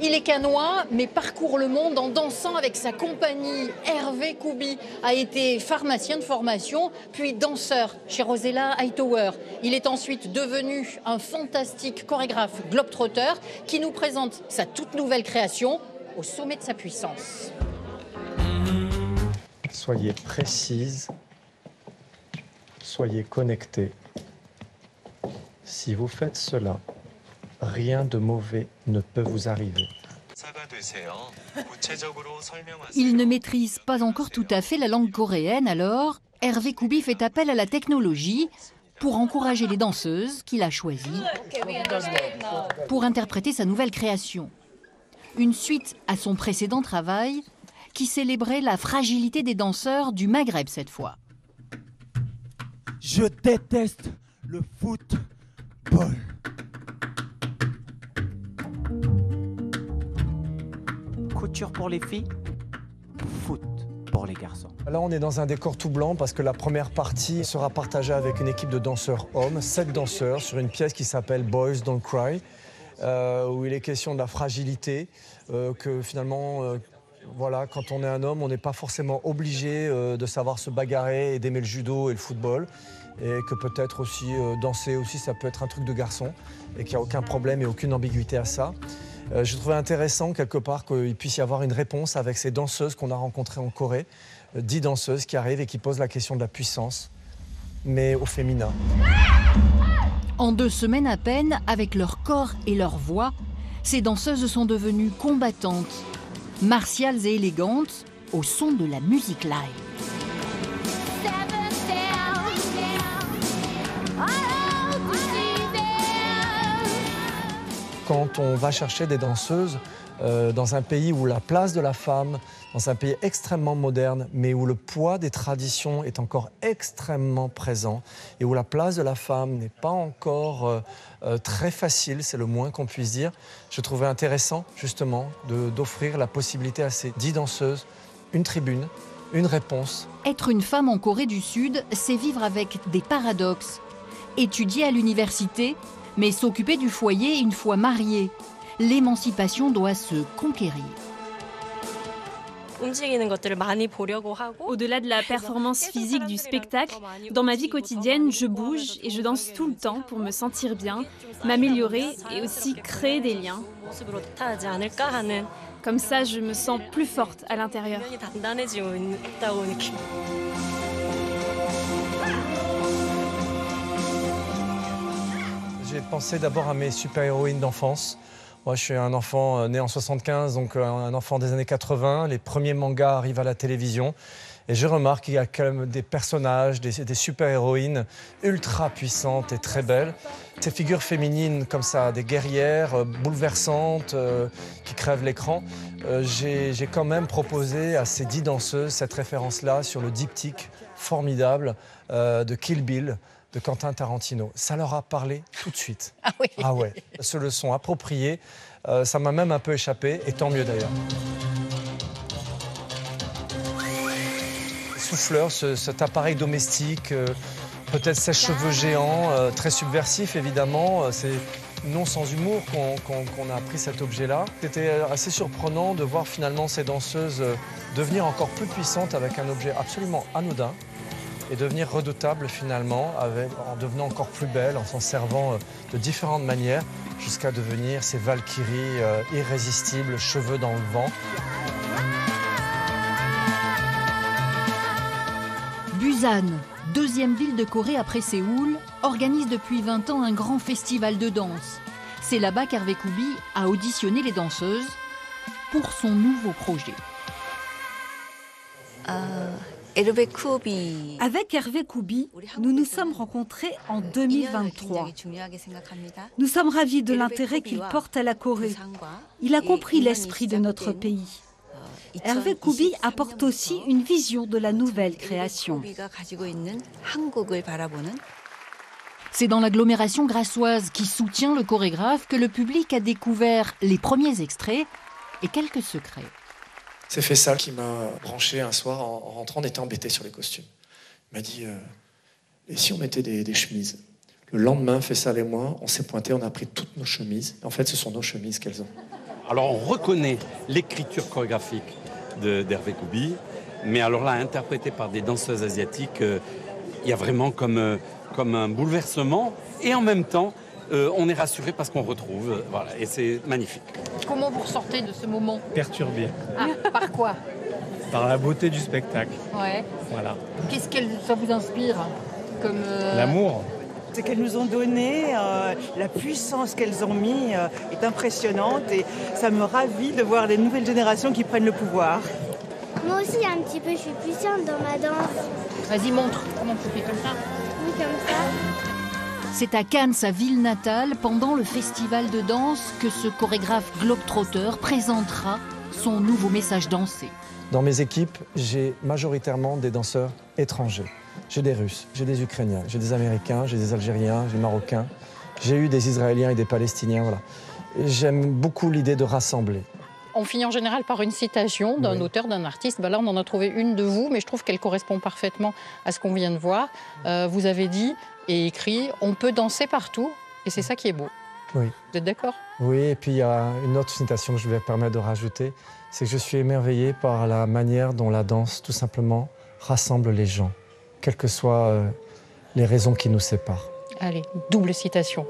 Il est cannois, mais parcourt le monde en dansant avec sa compagnie. Hervé Koubi a été pharmacien de formation, puis danseur chez Rosella Hightower. Il est ensuite devenu un fantastique chorégraphe globetrotter qui nous présente sa toute nouvelle création au sommet de sa puissance. Soyez précise, soyez connectés. Si vous faites cela, rien de mauvais ne peut vous arriver. Il ne maîtrise pas encore tout à fait la langue coréenne, alors Hervé Koubi fait appel à la technologie pour encourager les danseuses qu'il a choisies pour interpréter sa nouvelle création. Une suite à son précédent travail qui célébrait la fragilité des danseurs du Maghreb cette fois. Je déteste le football. Couture pour les filles, foot pour les garçons. Là, on est dans un décor tout blanc parce que la première partie sera partagée avec une équipe de danseurs hommes, 7 danseurs, sur une pièce qui s'appelle Boys Don't Cry, où il est question de la fragilité, que finalement, voilà, quand on est un homme, on n'est pas forcément obligé de savoir se bagarrer et d'aimer le judo et le football. Et que peut-être aussi danser aussi, ça peut être un truc de garçon et qu'il n'y a aucun problème et aucune ambiguïté à ça. Je trouvais intéressant quelque part qu'il puisse y avoir une réponse avec ces danseuses qu'on a rencontrées en Corée, 10 danseuses qui arrivent et qui posent la question de la puissance, mais au féminin. En 2 semaines à peine, avec leur corps et leur voix, ces danseuses sont devenues combattantes, martiales et élégantes, au son de la musique live. Quand on va chercher des danseuses dans un pays où la place de la femme, dans un pays extrêmement moderne, mais où le poids des traditions est encore extrêmement présent et où la place de la femme n'est pas encore très facile, c'est le moins qu'on puisse dire, je trouvais intéressant justement d'offrir la possibilité à ces 10 danseuses une tribune, une réponse. Être une femme en Corée du Sud, c'est vivre avec des paradoxes. Étudier à l'université, mais s'occuper du foyer une fois mariée. L'émancipation doit se conquérir. Au-delà de la performance physique du spectacle, dans ma vie quotidienne, je bouge et je danse tout le temps pour me sentir bien, m'améliorer et aussi créer des liens. Comme ça, je me sens plus forte à l'intérieur. J'ai pensé d'abord à mes super-héroïnes d'enfance. Moi, je suis un enfant né en 75, donc un enfant des années 80. Les premiers mangas arrivent à la télévision. Et je remarque qu'il y a quand même des personnages, des super-héroïnes ultra puissantes et très belles. Ces figures féminines comme ça, des guerrières bouleversantes qui crèvent l'écran. J'ai quand même proposé à ces 10 danseuses cette référence-là sur le diptyque formidable de Kill Bill, de Quentin Tarantino. Ça leur a parlé tout de suite. Ah oui. Ah ouais, se le sont appropriés. Ça m'a même un peu échappé, et tant mieux d'ailleurs. Souffleur, cet appareil domestique, peut-être sèche-cheveux géant, très subversif évidemment. C'est non sans humour qu'on a pris cet objet-là. C'était assez surprenant de voir finalement ces danseuses devenir encore plus puissantes avec un objet absolument anodin et devenir redoutables finalement en devenant encore plus belles, en s'en servant de différentes manières jusqu'à devenir ces valkyries irrésistibles, cheveux dans le vent. Busan, 2e ville de Corée après Séoul, organise depuis 20 ans un grand festival de danse. C'est là-bas qu'Hervé Koubi a auditionné les danseuses pour son nouveau projet. Avec Hervé Koubi, nous nous sommes rencontrés en 2023. Nous sommes ravis de l'intérêt qu'il porte à la Corée. Il a compris l'esprit de notre pays. Hervé Koubi apporte aussi une vision de la nouvelle création. C'est dans l'agglomération grassoise qui soutient le chorégraphe que le public a découvert les premiers extraits et quelques secrets. C'est Fessal qui m'a branché un soir en rentrant, on était embêté sur les costumes. Il m'a dit et si on mettait des chemises? Le lendemain, Fessal et moi, on s'est pointé, on a pris toutes nos chemises. En fait, ce sont nos chemises qu'elles ont. Alors on reconnaît l'écriture chorégraphique d'Hervé Kouby, mais alors là, interprétée par des danseuses asiatiques, il y a vraiment comme un bouleversement, et en même temps, on est rassuré parce qu'on retrouve, voilà, et c'est magnifique. Comment vous ressortez de ce moment? Perturbé Ah, par quoi? par la beauté du spectacle. Ouais. Voilà. Qu'est-ce que ça vous inspire comme L'amour. Ce qu'elles nous ont donné, la puissance qu'elles ont mis est impressionnante et ça me ravit de voir les nouvelles générations qui prennent le pouvoir. Moi aussi un petit peu, je suis puissante dans ma danse. Vas-y, montre. Comment tu fais comme ça? Oui, comme ça. C'est à Cannes, sa ville natale, pendant le festival de danse, que ce chorégraphe globe-trotteur présentera son nouveau message dansé. Dans mes équipes, j'ai majoritairement des danseurs étrangers. J'ai des Russes, j'ai des Ukrainiens, j'ai des Américains, j'ai des Algériens, j'ai des Marocains. J'ai eu des Israéliens et des Palestiniens, voilà. J'aime beaucoup l'idée de rassembler. On finit en général par une citation d'un auteur, d'un artiste. Ben là, on en a trouvé une de vous, mais je trouve qu'elle correspond parfaitement à ce qu'on vient de voir. Vous avez dit et écrit « On peut danser partout » et c'est ça qui est beau. Oui. Vous êtes d'accord? Oui, et puis il y a une autre citation que je vais permettre de rajouter, c'est que je suis émerveillé par la manière dont la danse, tout simplement, rassemble les gens, quelles que soient les raisons qui nous séparent. Allez, double citation.